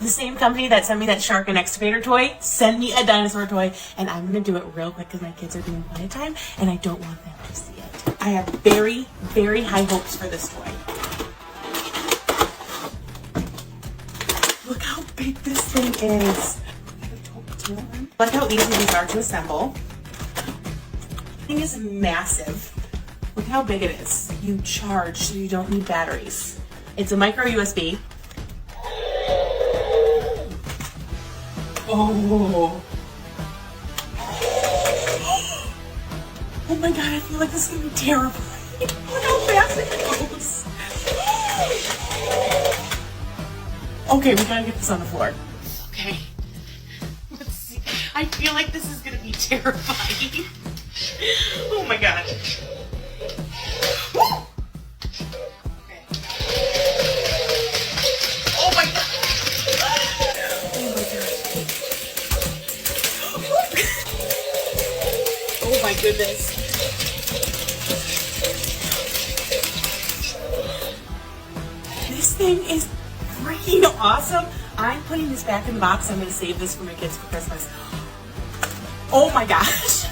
The same company that sent me that shark and excavator toy, send me a dinosaur toy, and I'm gonna do it real quick because my kids are doing quiet time and I don't want them to see it. I have very, very high hopes for this toy. Look how big this thing is. Look how easy these are to assemble. This thing is massive. Look how big it is. You charge so you don't need batteries. It's a micro USB. Oh. Oh my god, I feel like this is gonna be terrifying. Look how fast it goes. Okay, we gotta get this on the floor. Okay. Let's see. I feel like this is gonna be terrifying. Oh my god. Woo! Okay. Oh my god. Oh my goodness. This thing is freaking awesome. I'm putting this back in the box. I'm going to save this for my kids for Christmas. Oh my gosh.